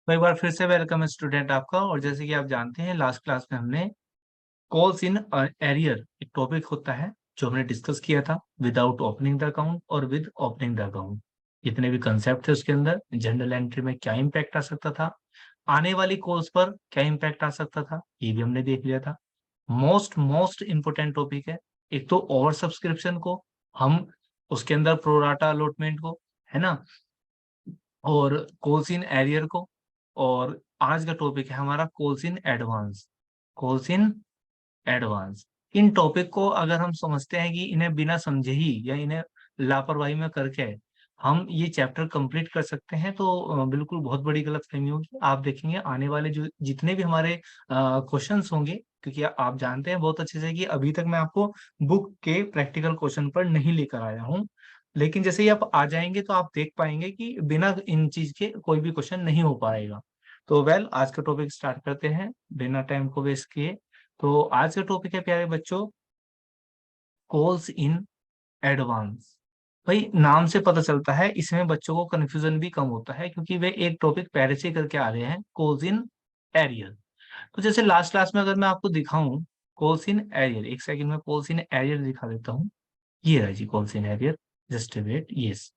तो एक बार फिर से वेलकम है स्टूडेंट आपका। और जैसे कि आप जानते हैं लास्ट क्लास में हमने कॉल्स इन एरियर एक टॉपिक होता है जो हमने डिस्कस किया था, विदाउट ओपनिंग द अकाउंट और विद ओपनिंग द अकाउंट। जितने भी कंसेप्ट थे उसके अंदर जनरल एंट्री में क्या इम्पैक्ट आ सकता था, आने वाली कॉल्स पर क्या इम्पैक्ट आ सकता था, ये भी हमने देख लिया था। मोस्ट मोस्ट इम्पोर्टेंट टॉपिक है। एक तो ओवर सब्सक्रिप्शन को हम उसके अंदर प्रोराटा अलॉटमेंट को, है ना, और कॉल्स इन एरियर को। और आज का टॉपिक है हमारा calls in advance. Calls in advance, in topic को अगर हम समझते हैं कि इन्हें बिना समझे ही या इन्हें लापरवाही में करके हम ये चैप्टर कंप्लीट कर सकते हैं तो बिल्कुल बहुत बड़ी गलतफहमी होगी। आप देखेंगे आने वाले जो जितने भी हमारे क्वेश्चंस होंगे, क्योंकि आप जानते हैं बहुत अच्छे से कि अभी तक मैं आपको बुक के प्रैक्टिकल क्वेश्चन पर नहीं लेकर आया हूँ, लेकिन जैसे ही आप आ जाएंगे तो आप देख पाएंगे कि बिना इन चीज के कोई भी क्वेश्चन नहीं हो पाएगा। तो आज का टॉपिक स्टार्ट करते हैं बिना टाइम को वेस्ट किए। तो आज का टॉपिक है प्यारे बच्चों, कॉल्स इन एडवांस। भाई नाम से पता चलता है इसमें बच्चों को कंफ्यूजन भी कम होता है, क्योंकि वे एक टॉपिक पहले से करके आ रहे हैं, कॉल्स इन एरियर। तो जैसे लास्ट क्लास में अगर मैं आपको दिखाऊं कॉल्स इन एरियर, एक सेकंड में कॉल्स इन एरियर दिखा देता हूँ। ये रहा जी calls in arrear, just wait, yes,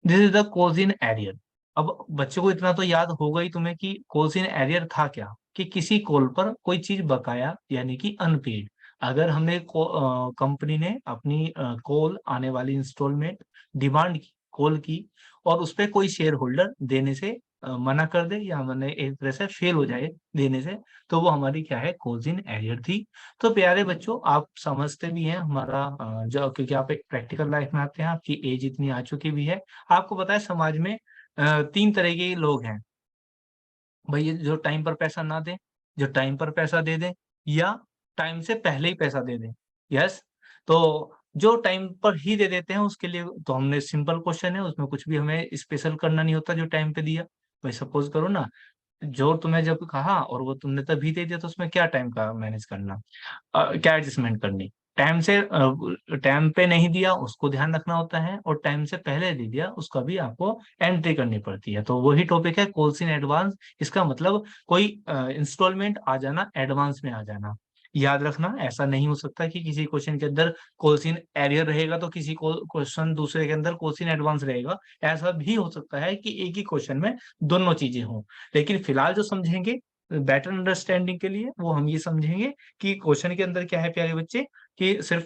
this is the calls in arrear. अब बच्चों को इतना तो याद होगा ही तुम्हें कि कॉल्स इन एरियर था क्या, कि किसी कॉल पर कोई चीज बकाया यानी कि अनपेड। अगर हमने कंपनी ने अपनी कॉल आने वाली इंस्टॉलमेंट डिमांड की, कॉल की, और उस पर कोई शेयर होल्डर देने से मना कर दे या मैंने एक तरह से फेल हो जाए देने से, तो वो हमारी क्या है, कॉल्स इन एरियर थी। तो प्यारे बच्चों आप समझते भी हैं हमारा जो, क्योंकि आप एक प्रैक्टिकल लाइफ में आते हैं, आपकी एज इतनी आ चुकी भी है। आपको पता है समाज में तीन तरह के लोग हैं। भाई ये जो टाइम पर पैसा ना दे, जो टाइम पर पैसा दे दे, या टाइम से पहले ही पैसा दे दे। यस। तो जो टाइम पर ही दे देते हैं उसके लिए तो हमने सिंपल क्वेश्चन है, उसमें कुछ भी हमें स्पेशल करना नहीं होता। जो टाइम पे दिया, भाई सपोज करो ना, जो तुम्हें जब कहा और वो तुमने तभी दे दिया, तो उसमें क्या टाइम का मैनेज करना, क्या एडजस्टमेंट करनी। टाइम से टाइम पे नहीं दिया उसको ध्यान रखना होता है, और टाइम से पहले दे दिया उसका भी आपको एंट्री करनी पड़ती है। तो वही टॉपिक है कॉल्स इन एडवांस। इसका मतलब कोई इंस्टॉलमेंट आ जाना, एडवांस में आ जाना। याद रखना, ऐसा नहीं हो सकता कि किसी क्वेश्चन के अंदर कॉल्स इन एरियर रहेगा तो किसी क्वेश्चन दूसरे के अंदर कॉल्स इन एडवांस रहेगा। ऐसा भी हो सकता है कि एक ही क्वेश्चन में दोनों चीजें हों। लेकिन फिलहाल जो समझेंगे बेटर अंडरस्टैंडिंग के लिए, वो हम ये समझेंगे कि क्वेश्चन के अंदर क्या है प्यारे बच्चे, कि सिर्फ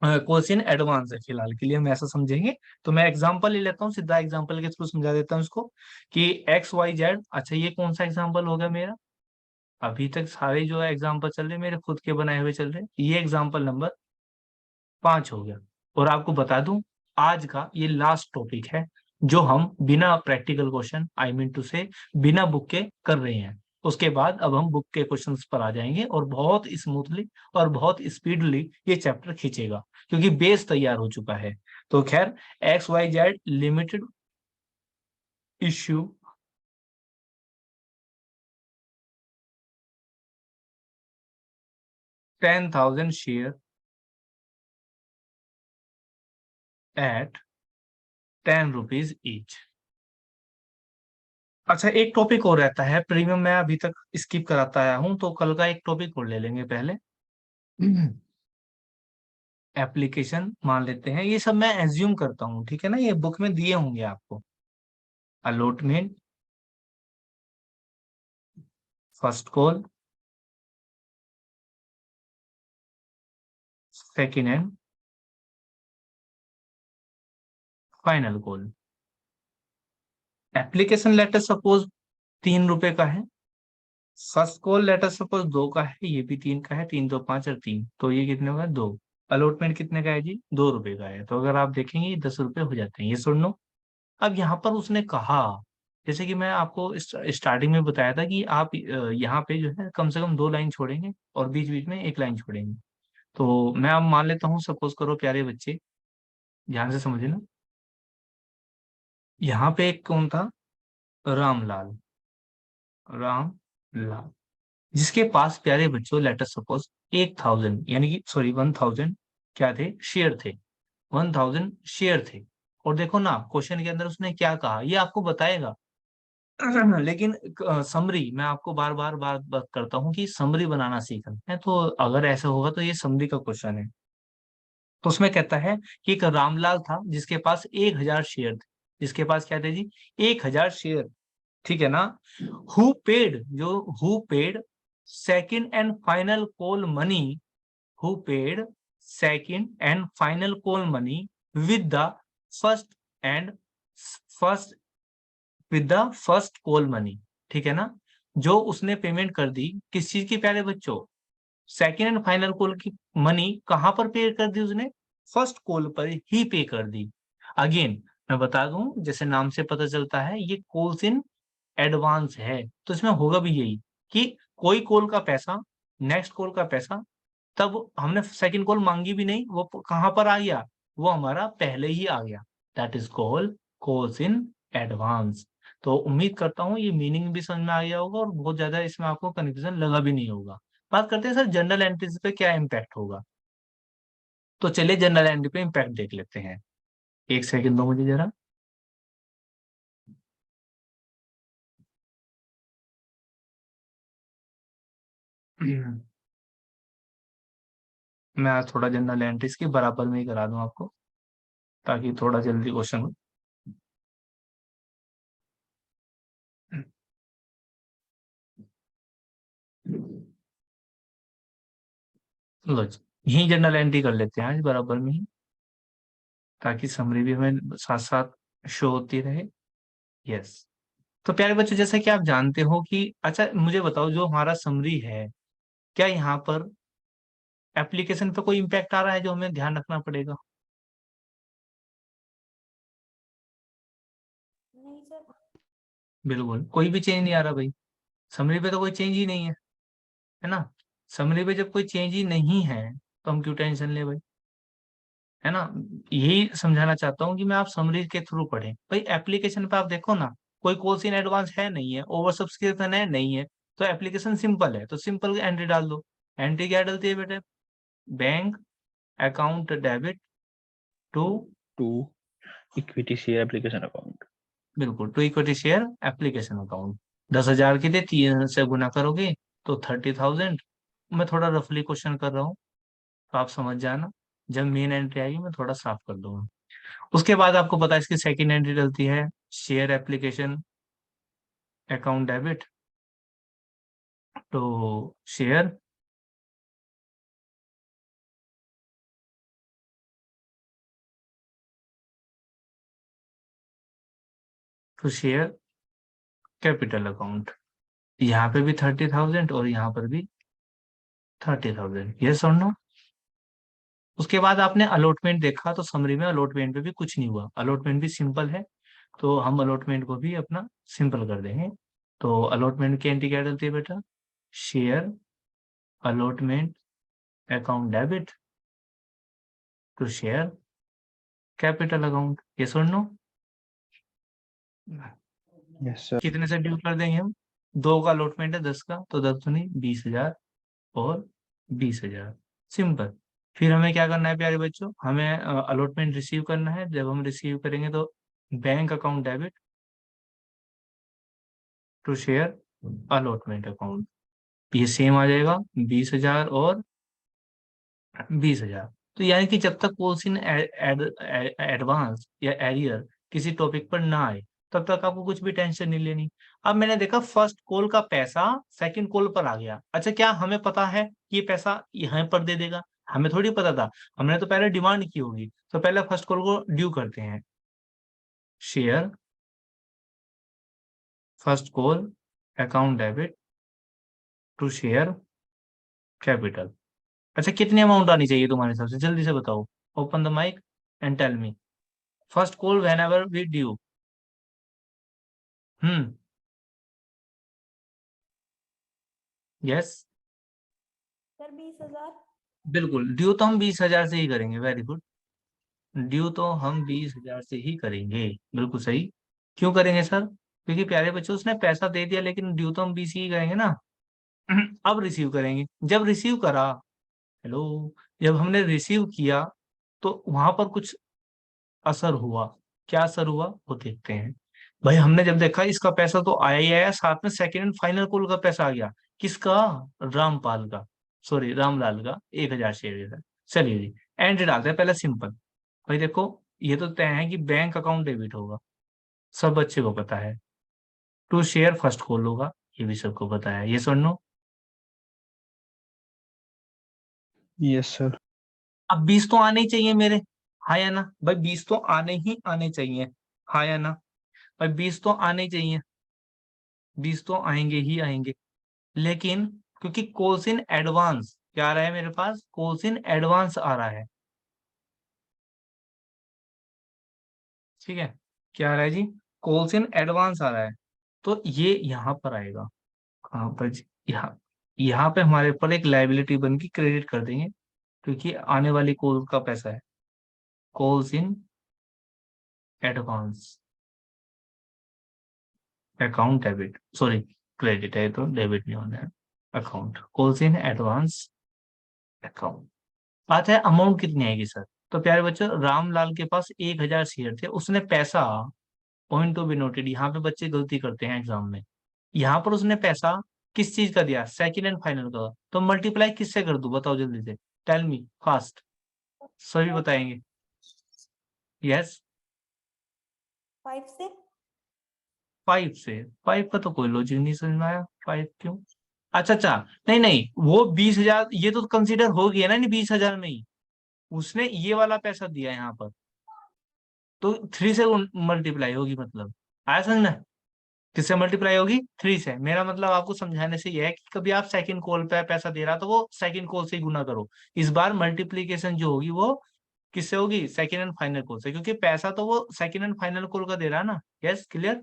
क्वेश्चन एडवांस है। फिलहाल के लिए हम ऐसा समझेंगे। तो मैं एग्जांपल ले लेता हूँ, सीधा एग्जांपल के थ्रू समझा देता हूँ इसको कि एक्स वाई जेड। अच्छा ये कौन सा एग्जांपल हो गया मेरा, अभी तक सारे जो है एग्जांपल चल रहे मेरे खुद के बनाए हुए चल रहे, ये एग्जांपल नंबर 5 हो गया। और आपको बता दूं आज का ये लास्ट टॉपिक है जो हम बिना practical question, I mean to say बिना बुक के कर रहे हैं। उसके बाद अब हम बुक के क्वेश्चंस पर आ जाएंगे और बहुत स्मूथली और बहुत स्पीडली ये चैप्टर खींचेगा, क्योंकि बेस तैयार हो चुका है। तो खैर, X Y Z limited issue 10,000 share at 10 rupees each. अच्छा एक टॉपिक और रहता है प्रीमियम, मैं अभी तक स्किप कराता आया हूं, तो कल का एक टॉपिक और ले लेंगे पहले। एप्लीकेशन मान लेते हैं, ये सब मैं एज्यूम करता हूँ, ठीक है ना, ये बुक में दिए होंगे आपको। Allotment, first call, second and final call. Application letter suppose 3 रुपए का है, फर्स्ट कॉल लेटर सपोज 2 का है, ये भी 3 का है, 3 2 5 और 3, तो ये कितने का है, 2। अलॉटमेंट कितने का है जी, 2 रुपए का है। तो अगर आप देखेंगे ये 10 रुपए हो जाते हैं, ये सुन लो। अब यहाँ पर उसने कहा, जैसे कि मैं आपको स्टार्टिंग में बताया था कि आप यहाँ पे जो है कम से कम 2 लाइन छोड़ेंगे और बीच बीच में एक लाइन छोड़ेंगे। तो मैं अब मान लेता हूँ, सपोज करो प्यारे बच्चे, ध्यान से समझे ना। यहाँ पे एक कौन था, रामलाल, रामलाल, जिसके पास प्यारे बच्चों लेटर सपोज 1,000 यानी कि सॉरी 1,000 क्या थे, शेयर थे, 1,000 शेयर थे। और देखो ना क्वेश्चन के अंदर उसने क्या कहा, ये आपको बताएगा लेकिन समरी मैं आपको बार बार बात करता हूँ कि समरी बनाना सीखना है, तो अगर ऐसा होगा तो ये समरी का क्वेश्चन है। तो उसमें कहता है कि एक रामलाल था जिसके पास 1,000 शेयर थे। जिसके पास क्या थे जी? 1,000 शेयर। ठीक है ना? Who paid second and final call money, who paid second and final call money with the first and first with the first call money. ठीक है ना? जो उसने पेमेंट कर दी किस चीज की प्यारे बच्चों? सेकेंड एंड फाइनल कॉल की मनी कहां पर पे कर दी उसने? फर्स्ट कॉल पर ही पे कर दी। अगेन मैं बता दूं, जैसे नाम से पता चलता है ये कॉल्स इन एडवांस है, तो इसमें होगा भी यही कि कोई कॉल का पैसा, नेक्स्ट कॉल का पैसा, तब हमने सेकंड कॉल मांगी भी नहीं, वो कहां पर आ गया? वो हमारा पहले ही आ गया। That is called calls in advance. तो उम्मीद करता हूँ ये मीनिंग भी समझ में आ गया होगा और बहुत ज्यादा इसमें आपको कंफ्यूजन लगा भी नहीं होगा। बात करते हैं सर जनरल एंट्रीज पे क्या इम्पैक्ट होगा। तो चलिए जनरल एंट्री पे इम्पैक्ट देख लेते हैं। एक सेकंड दो मुझे जरा। मैं आज थोड़ा जनरल एंट्रीज की बराबर में ही करा दूं आपको, ताकि थोड़ा जल्दी क्वेश्चन हो। लो जी, यही जनरल एंट्री कर लेते हैं आज बराबर में ही, ताकि समरी भी हमें साथ साथ शो होती रहे। यस। तो प्यारे बच्चों, जैसा कि आप जानते हो कि, अच्छा मुझे बताओ, जो हमारा समरी है, क्या यहाँ पर एप्लीकेशन पे कोई इम्पैक्ट आ रहा है जो हमें ध्यान रखना पड़ेगा? नहीं सर। बिल्कुल कोई भी चेंज नहीं आ रहा भाई। समरी पे तो कोई चेंज ही नहीं है ना? समरी पे जब कोई चेंज ही नहीं है तो हम क्यों टेंशन ले भाई? है ना? यही समझाना चाहता हूँ कि मैं आप समरी के थ्रू पढ़ें भाई। एप्लीकेशन पे आप देखो ना, कोई कोर्स इन एडवांस है नहीं है, ओवर सब्सक्रिप्शन है नहीं है, तो एप्लीकेशन सिंपल है, तो सिंपल एंट्री डाल दो। एंट्री क्या डलती है बेटे? Bank account debit to, to equity share application account. बिल्कुल, to equity share application account. 10,000 की थी, 3 से गुना करोगे तो 30,000। मैं थोड़ा रफली क्वेश्चन कर रहा हूँ, तो आप समझ जाना। जब मेन एंट्री आएगी मैं थोड़ा साफ कर दूंगा। उसके बाद आपको पता है इसकी सेकंड एंट्री डलती है share application account debit to share to share capital account. यहाँ पे भी 30,000 और यहाँ पर भी 30,000। यस और नो? उसके बाद आपने अलॉटमेंट देखा तो समरी में अलॉटमेंट पे भी कुछ नहीं हुआ, अलॉटमेंट भी सिंपल है, तो हम अलॉटमेंट को भी अपना सिंपल कर देंगे। तो अलॉटमेंट की एंट्री क्या डलती है बेटा? Share allotment account debit to share capital account. ये सुन लो, यस सर। कितने से ड्यू कर देंगे हम? 2 का अलॉटमेंट है 10 का, तो 10 दूनी 20,000 और 20,000। सिंपल। फिर हमें क्या करना है प्यारे बच्चों? हमें अलॉटमेंट रिसीव करना है। जब हम रिसीव करेंगे तो bank account debit to share allotment account, ये सेम आ जाएगा 20,000 और 20,000। तो यानी कि जब तक कॉल्स इन एडवांस या एरियर किसी टॉपिक पर ना आए, तब तक आपको कुछ भी टेंशन नहीं लेनी। अब मैंने देखा फर्स्ट कॉल का पैसा सेकंड कॉल पर आ गया। अच्छा, क्या हमें पता है कि ये पैसा यहाँ पर दे देगा? हमें थोड़ी पता था। हमने तो पहले डिमांड की होगी, तो पहले फर्स्ट कॉल को ड्यू करते हैं। Share first call account debit to share capital. अच्छा, कितनी अमाउंट आनी चाहिए तुम्हारे हिसाब से? जल्दी से बताओ। Open the mic and tell me. First call whenever we due. Hmm. Yes. Sir 20,000। बिल्कुल, ड्यू तो हम 20,000 से ही करेंगे। Very good. ड्यू तो हम 20,000 से ही करेंगे। बिल्कुल सही। क्यों करेंगे सर? क्योंकि प्यारे बच्चों उसने पैसा दे दिया, लेकिन ड्यू तो हम 20 ही करेंगे ना। अब रिसीव करेंगे। जब रिसीव करा, हेलो, जब हमने रिसीव किया तो वहां पर कुछ असर हुआ। क्या असर हुआ वो देखते हैं। भाई हमने जब देखा इसका पैसा तो आया ही आया, साथ में सेकंड एंड फाइनल कॉल का पैसा आ गया। किसका? रामपाल का, सॉरी रामलाल का 1,000 शेयर था। चलिए जी, एंट्री डालते हैं पहले सिंपल। भाई देखो, ये तो तय है कि बैंक अकाउंट डेबिट होगा, सब बच्चे को पता है। टू शेयर फर्स्ट कॉल होगा, ये भी सबको पता है। ये सुन लो। Yes, sir. अब 20 तो आने ही चाहिए मेरे, हाँ या ना भाई? 20 तो आने ही आने चाहिए, हाँ या ना भाई? 20 तो आने ही चाहिए, 20 तो आएंगे ही आएंगे। लेकिन क्योंकि कॉल्स इन एडवांस क्या आ रहा है मेरे पास, कॉल्स इन एडवांस आ रहा है, ठीक है? क्या आ रहा है जी? कॉल्स इन एडवांस आ रहा है। तो ये यहाँ पर आएगा, कहाँ पर जी? यहाँ, यहाँ पे हमारे ऊपर एक लाइबिलिटी बन के क्रेडिट कर देंगे, क्योंकि आने वाली कॉल का पैसा है। Calls in advance account debit, sorry credit है तो डेबिट नहीं होना है। Account calls in advance account. बात है अमाउंट कितनी आएगी सर? तो प्यारे बच्चों, रामलाल के पास 1,000 शेयर थे, उसने पैसा, पॉइंट टू बी नोटेड, यहाँ पे बच्चे गलती करते हैं एग्जाम में। यहाँ पर उसने पैसा किस चीज का दिया? सेकंड एंड फाइनल का। तो मल्टीप्लाई किससे कर दूं, बताओ जल्दी से, टेल मी फास्ट। सभी बताएंगे। यस, 5 से। 5 से। 5 का तो कोई लॉजिक नहीं समझ में आया, 5 क्यों? अच्छा अच्छा, नहीं नहीं, वो 20,000 ये तो कंसीडर हो गया ना, नहीं 20,000 में ही उसने ये वाला पैसा दिया यहाँ पर, तो 3 से मल्टीप्लाई होगी, मतलब आया समझ में? किससे मल्टीप्लाई होगी? 3 से। मेरा मतलब आपको समझाने से ये है कि कभी आप सेकंड कॉल पे पैसा दे रहा तो वो सेकंड कॉल से ही गुना करो। इस बार मल्टीप्लीकेशन जो होगी वो किससे होगी? सेकंड एंड फाइनल कॉल से, क्योंकि पैसा तो वो सेकंड एंड फाइनल कॉल का दे रहा है ना। Yes, clear?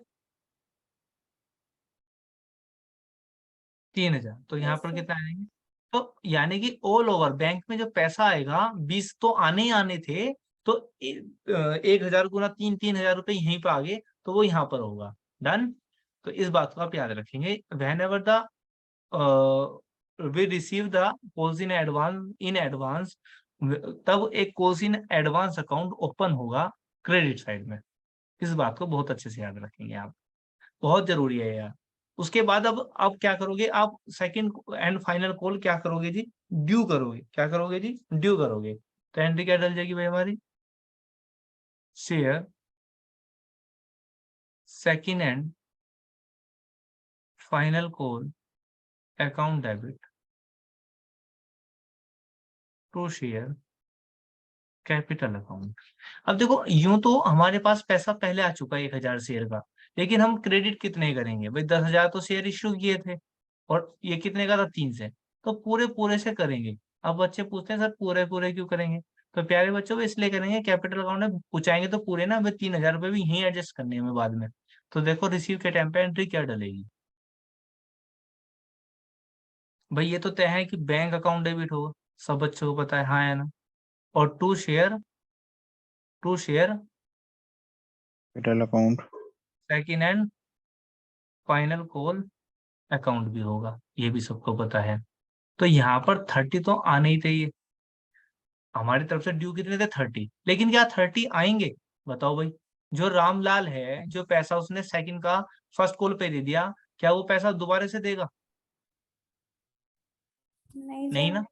3,000, तो यहाँ यस पर सर। कितना आएंगे? तो यानी कि ऑल ओवर बैंक में जो पैसा आएगा, 20 तो आने ही आने थे, तो 1,000 गुना 3,000 रुपए यहीं पर आ गए, तो वो यहाँ पर होगा। डन। तो इस बात को आप याद रखेंगे, whenever the we receive the calls in advance, तब एक calls in advance account open होगा क्रेडिट साइड में। इस बात को बहुत अच्छे से याद रखेंगे आप, बहुत जरूरी है यार। उसके बाद अब क्या करोगे आप? सेकंड एंड फाइनल कॉल क्या करोगे जी? ड्यू करोगे। क्या करोगे जी? ड्यू करोगे। तो एंट्री क्या डल जाएगी भाई हमारी? Share second and final call account debit to share capital account. अब देखो, यूं तो हमारे पास पैसा पहले आ चुका है 1,000 शेयर का, लेकिन हम क्रेडिट कितने करेंगे भाई? 10,000 तो शेयर इश्यू किए थे, और ये कितने का था? 3 से। तो पूरे पूरे से करेंगे। अब बच्चे पूछते हैं सर पूरे पूरे क्यों करेंगे? तो प्यारे बच्चों, वो इसलिए करेंगे, कैपिटल अकाउंट में पूछाएंगे तो पूरे ना, हमें 3,000 रुपये भी यहीं एडजस्ट करने हैं हमें बाद में। तो देखो रिसीव के टाइम पे एंट्री क्या डलेगी? भाई ये तो तय है कि बैंक अकाउंट डेबिट होगा, सब बच्चों को पता है, हाँ या ना? और to share Capital account. Second and final call account भी होगा, ये भी सबको पता है। तो यहाँ पर 30 तो आने ही चाहिए, हमारी तरफ से ड्यू कितने थे? 30। लेकिन क्या 30 आएंगे? बताओ भाई। जो रामलाल है, जो पैसा उसने सेकंड का फर्स्ट कॉल पे दे दिया, क्या वो पैसा दोबारा से देगा? नहीं नहीं सर। ना।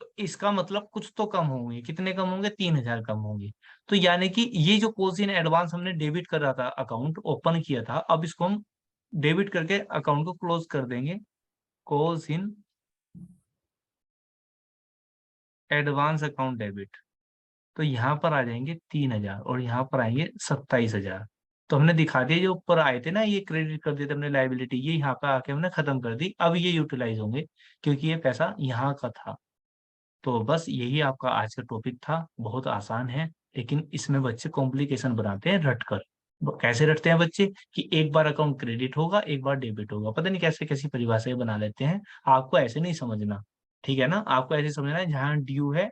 तो इसका मतलब कुछ तो कम होंगे, कितने कम होंगे? 3,000 कम होंगे। तो यानी कि ये जो कॉल्स इन एडवांस हमने डेबिट कर रहा था, अकाउंट ओपन किया था, अब इसको हम डेबिट करके अकाउंट को क्लोज कर देंगे। Calls in advance account debit. तो यहाँ पर आ जाएंगे 3,000 और यहाँ पर आएंगे 27,000। तो हमने दिखा दिया, जो ऊपर आए थे ना, ये क्रेडिट कर दिए थे हमने लाइबिलिटी, ये यहाँ पे आके हमने खत्म कर दी। अब ये यूटिलाइज होंगे, क्योंकि ये पैसा यहाँ का था। तो बस यही आपका आज का टॉपिक था, बहुत आसान है, लेकिन इसमें बच्चे कॉम्प्लिकेशन बनाते हैं रटकर। कैसे रटते हैं बच्चे? कि एक बार अकाउंट क्रेडिट होगा, एक बार डेबिट होगा, पता नहीं कैसे कैसी परिभाषाएं बना लेते हैं। आपको ऐसे नहीं समझना, ठीक है ना? आपको ऐसे समझना है, जहाँ ड्यू है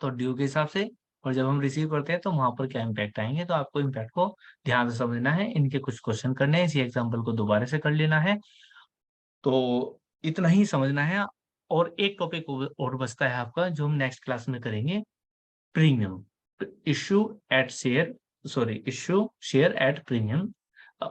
तो ड्यू के हिसाब से, और जब हम रिसीव करते हैं तो वहां पर क्या इम्पैक्ट आएंगे, तो आपको इम्पैक्ट को ध्यान से समझना है। इनके कुछ क्वेश्चन करने हैं, इसी एग्जाम्पल को दोबारा से कर लेना है। तो इतना ही समझना है। और एक टॉपिक और बचता है आपका, जो हम नेक्स्ट क्लास में करेंगे, premium. Issue at share, sorry issue share at premium.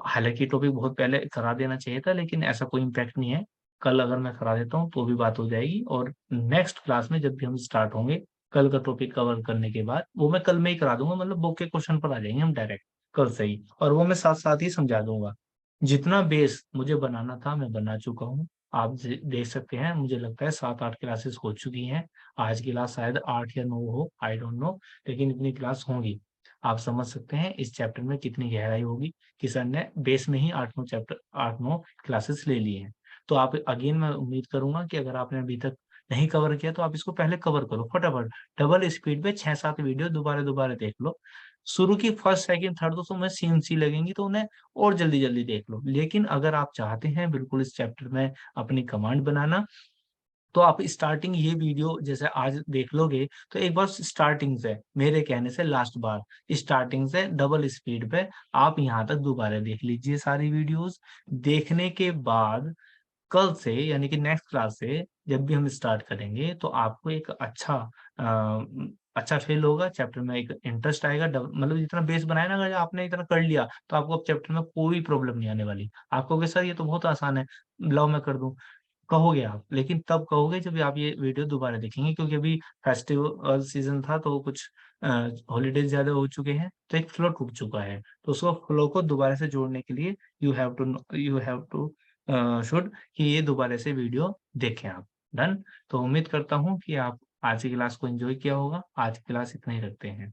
हालाँकि टॉपिक बहुत पहले करा देना चाहिए था, लेकिन ऐसा कोई इम्पैक्ट नहीं है। कल अगर मैं करा देता हूँ तो भी बात हो जाएगी, और नेक्स्ट क्लास में जब भी हम स्टार्ट होंगे, कल का टॉपिक कवर करने के बाद वो मैं कल में ही करा दूँगा, मतलब बुक के क्वेश्चन पर आ जाएंगे हम डायरेक्ट कल से ही, और वो मैं साथ-साथ ही समझा दूँगा। जितना बेस मुझे बनाना था मैं बना चुका हूँ। आप देख सकते हैं, मुझे लगता है 7-8 क्लासेस हो चुकी हैं। आज की क्लास शायद 8 या 9 हो, आई डोंट नो, लेकिन इतनी क्लास होंगी। आप समझ सकते हैं इस चैप्टर में कितनी गहराई होगी, कि सर ने बेस में ही 8-9 चैप्टर 8-9 क्लासेस ले लिए हैं। तो आप अगेन मैं उम्मीद करूँगा कि अगर आपने अभी तक नहीं कवर किया तो आप इसको पहले कवर करो फटाफट। डबल स्पीड पे 6-7 वीडियो दोबारा-दोबारा देख लो। शुरू की फर्स्ट, सेकंड, थर्ड तो तुम्हें सेम सी लगेंगी, तो उन्हें और जल्दी-जल्दी देख लो। लेकिन अगर आप चाहते हैं बिल्कुल इस चैप्टर में अपनी कमांड बनाना, तो आप स्टार्टिंग ये वीडियो जैसे आज देख लोगे, तो एक बार स्टार्टिंग से, मेरे कहने से लास्ट बार, स्टार्टिंग से डबल स्पीड पे आप यहाँ तक दोबारा देख लीजिए सारी वीडियोस। देखने के बाद कल से, यानी कि नेक्स्ट क्लास से जब भी हम स्टार्ट करेंगे, तो आपको एक अच्छा फ़ील होगा, चैप्टर में एक इंटरेस्ट आएगा, मतलब जितना बेस बनाया ना, अगर आपने इतना कर लिया, तो आपको अब चैप्टर में कोई प्रॉब्लम नहीं आने वाली। आप कहोगे सर ये तो बहुत आसान है, लाओ मैं कर दूँ। कहोगे आप, लेकिन तब कहोगे जब आप ये वीडियो दोबारा देखेंगे, क्योंकि अभी फेस्टिवल सीज़न था, तो कुछ अ, हॉलिडेज़ ज़्यादा हो चुके हैं, तो एक फ्लो टूट चुका है। तो उसको फ्लो को दोबारा से जोड़ने के लिए यू हैव टू शुड कि ये दोबारा से वीडियो देखें आप। डन? तो उम्मीद करता हूँ कि आप आज की क्लास को एन्जॉय किया होगा। आज की क्लास इतना ही रखते हैं।